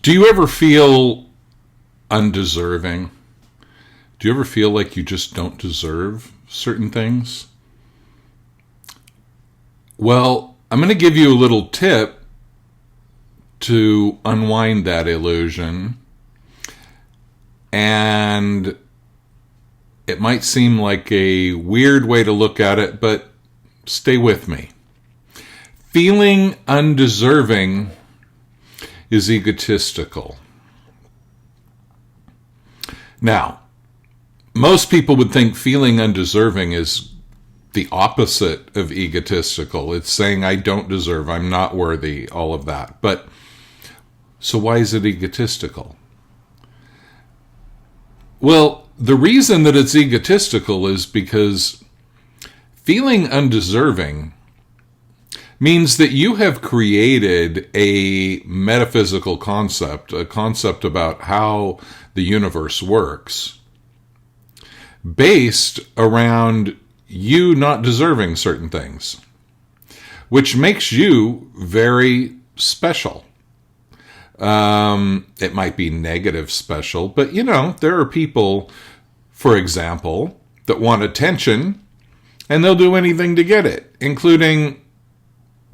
Do you ever feel undeserving? Do you ever feel like you just don't deserve certain things? Well, I'm going to give you a little tip to unwind that illusion. And it might seem like a weird way to look at it, but stay with me. Feeling undeserving is egotistical. Now, most people would think feeling undeserving is the opposite of egotistical. It's saying I don't deserve, I'm not worthy, all of that. But so why is it egotistical? Well, the reason that it's egotistical is because feeling undeserving means that you have created a metaphysical concept, a concept about how the universe works, based around you not deserving certain things, which makes you very special. It might be negative special, but there are people, for example, that want attention and they'll do anything to get it, including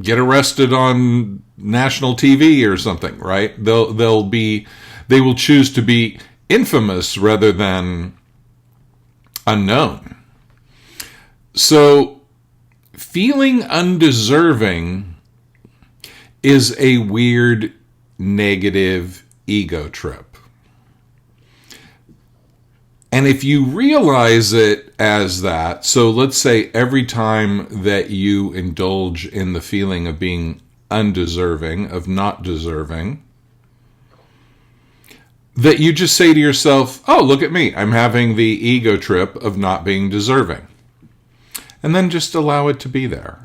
get arrested on national TV or something, right? They will choose to be infamous rather than unknown. So feeling undeserving is a weird negative ego trip. And if you realize it as that, so let's say every time that you indulge in the feeling of being undeserving, of not deserving, that you just say to yourself, oh, look at me, I'm having the ego trip of not being deserving. And then just allow it to be there.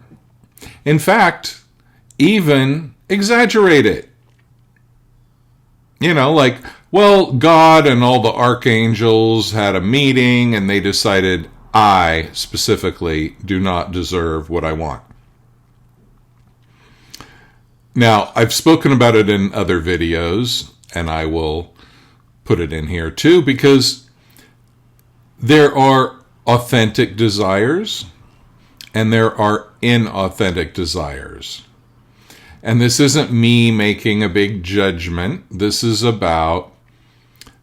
In fact, even exaggerate it. Like, well, God and all the archangels had a meeting and they decided I specifically do not deserve what I want. Now, I've spoken about it in other videos, and I will put it in here too, because there are authentic desires and there are inauthentic desires. And this isn't me making a big judgment. This is about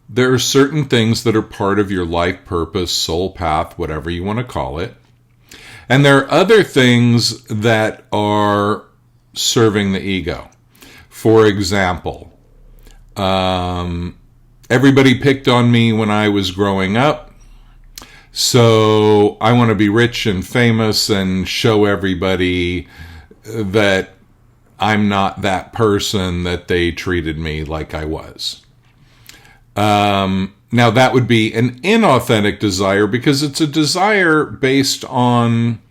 there are certain things that are part of your life purpose, soul path, whatever you want to call it. And there are other things that are serving the ego. For example, everybody picked on me when I was growing up. So I want to be rich and famous and show everybody that I'm not that person that they treated me like I was. Now that would be an inauthentic desire because it's a desire based on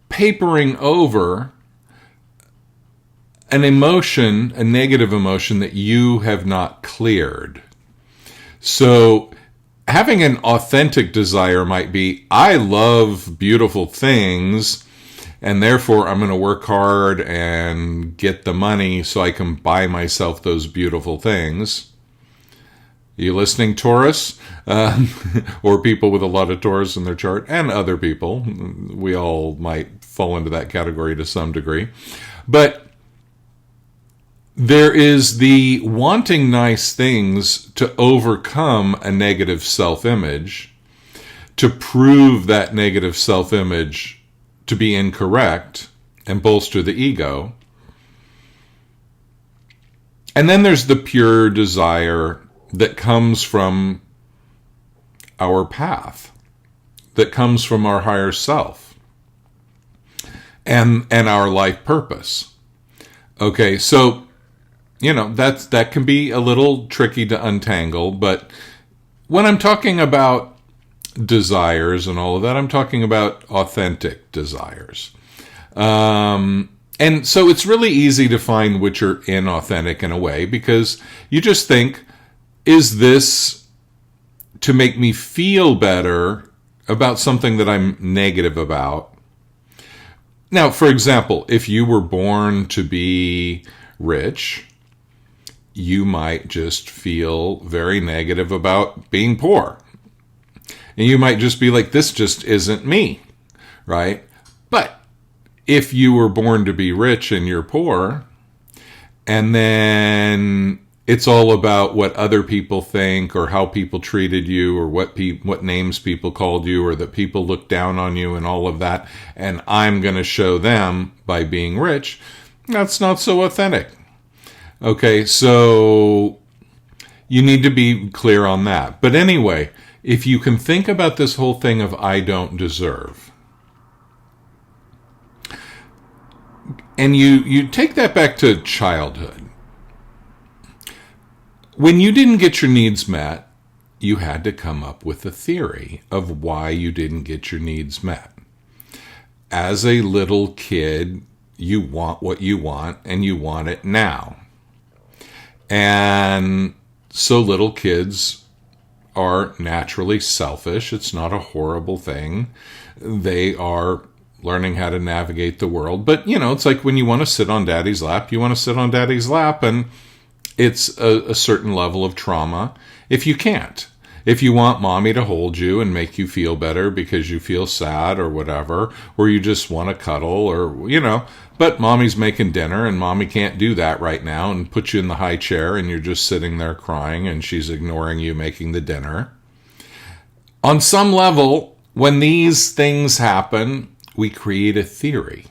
papering over an emotion, a negative emotion that you have not cleared. So having an authentic desire might be, I love beautiful things, and therefore I'm going to work hard and get the money so I can buy myself those beautiful things. Are you listening, Taurus? Or people with a lot of Taurus in their chart, and other people. We all might fall into that category to some degree. But there is the wanting nice things to overcome a negative self-image, to prove that negative self-image to be incorrect and bolster the ego. And then there's the pure desire that comes from our path, that comes from our higher self and our life purpose. Okay, so that can be a little tricky to untangle, but when I'm talking about desires and all of that, I'm talking about authentic desires. And so it's really easy to find which are inauthentic in a way, because you just think, is this to make me feel better about something that I'm negative about? Now, for example, if you were born to be rich, you might just feel very negative about being poor. And you might just be like, this just isn't me, right? But if you were born to be rich and you're poor, and then it's all about what other people think or how people treated you or what names people called you or that people looked down on you and all of that, and I'm going to show them by being rich, that's not so authentic. Okay, so you need to be clear on that. But anyway, if you can think about this whole thing of I don't deserve, and you take that back to childhood. When you didn't get your needs met, you had to come up with a theory of why you didn't get your needs met. As a little kid, you want what you want, and you want it now. And so little kids are naturally selfish. It's not a horrible thing. They are learning how to navigate the world. But, it's like when you want to sit on daddy's lap, you want to sit on daddy's lap, and it's a certain level of trauma if you can't. If you want mommy to hold you and make you feel better because you feel sad or whatever, or you just want to cuddle or, but mommy's making dinner and mommy can't do that right now and put you in the high chair and you're just sitting there crying and she's ignoring you making the dinner. On some level, when these things happen, we create a theory.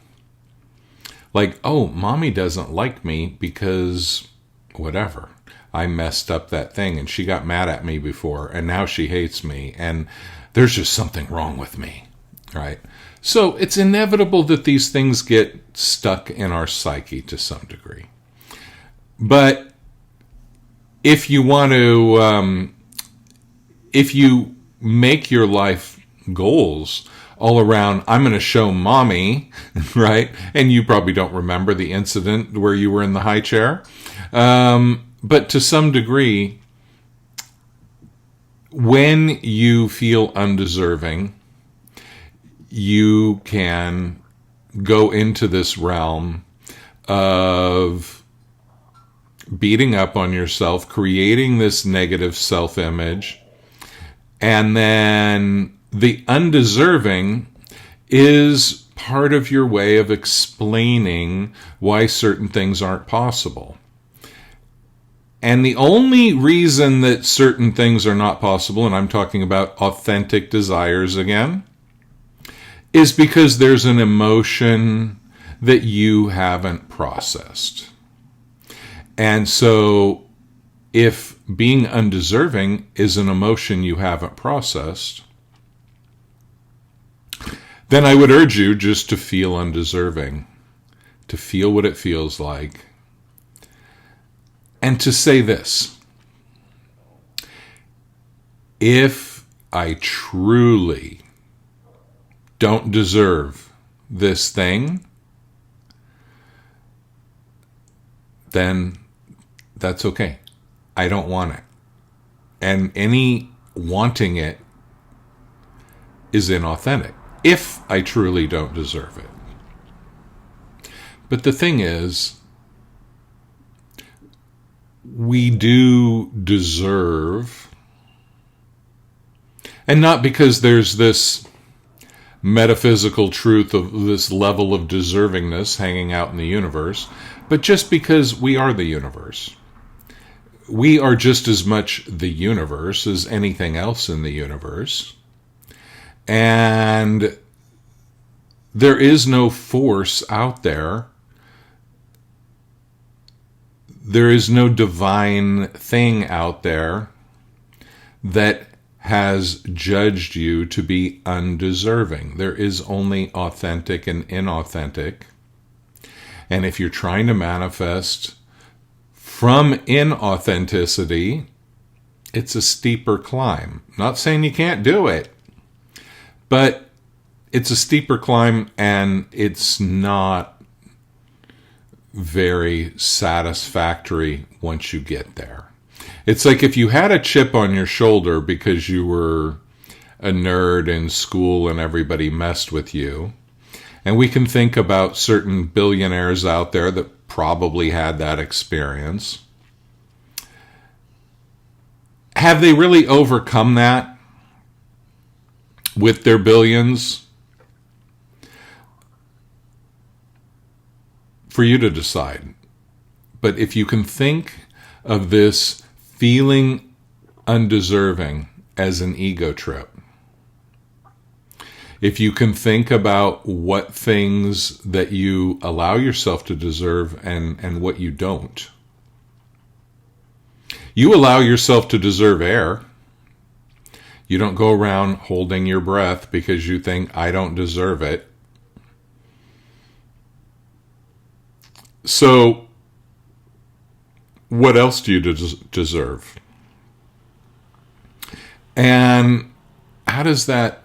Like, oh, mommy doesn't like me because whatever. I messed up that thing and she got mad at me before and now she hates me and there's just something wrong with me, right? So it's inevitable that these things get stuck in our psyche to some degree. But if you want to, if you make your life goals all around, I'm going to show mommy, right? And you probably don't remember the incident where you were in the high chair. But to some degree, when you feel undeserving, you can go into this realm of beating up on yourself, creating this negative self-image, and then the undeserving is part of your way of explaining why certain things aren't possible. And the only reason that certain things are not possible, and I'm talking about authentic desires again, is because there's an emotion that you haven't processed. And so if being undeserving is an emotion you haven't processed, then I would urge you just to feel undeserving, to feel what it feels like, and to say this: if I truly don't deserve this thing, then that's okay. I don't want it. And any wanting it is inauthentic if I truly don't deserve it. But the thing is, we do deserve, and not because there's this metaphysical truth of this level of deservingness hanging out in the universe, but just because we are the universe. We are just as much the universe as anything else in the universe. And there is no force out there. There is no divine thing out there that has judged you to be undeserving. There is only authentic and inauthentic. And if you're trying to manifest from inauthenticity, it's a steeper climb. Not saying you can't do it, but it's a steeper climb and it's not very satisfactory once you get there. It's like if you had a chip on your shoulder because you were a nerd in school and everybody messed with you. And we can think about certain billionaires out there that probably had that experience. Have they really overcome that with their billions? For you to decide. But if you can think of this feeling undeserving as an ego trip, if you can think about what things that you allow yourself to deserve and what you don't. You allow yourself to deserve air. You don't go around holding your breath because you think, I don't deserve it. So, what else do you deserve? And how does that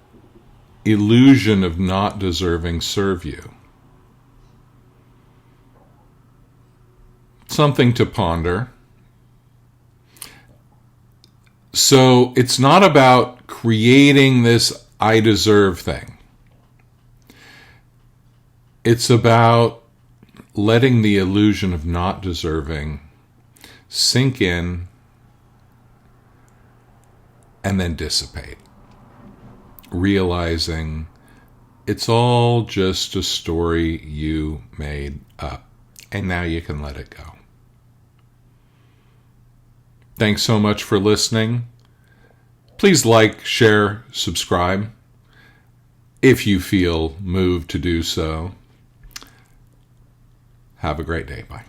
illusion of not deserving serve you? Something to ponder. So it's not about creating this I deserve thing. It's about letting the illusion of not deserving sink in and then dissipate. Realizing it's all just a story you made up, and now you can let it go. Thanks so much for listening. Please like, share, subscribe if you feel moved to do so. Have a great day. Bye.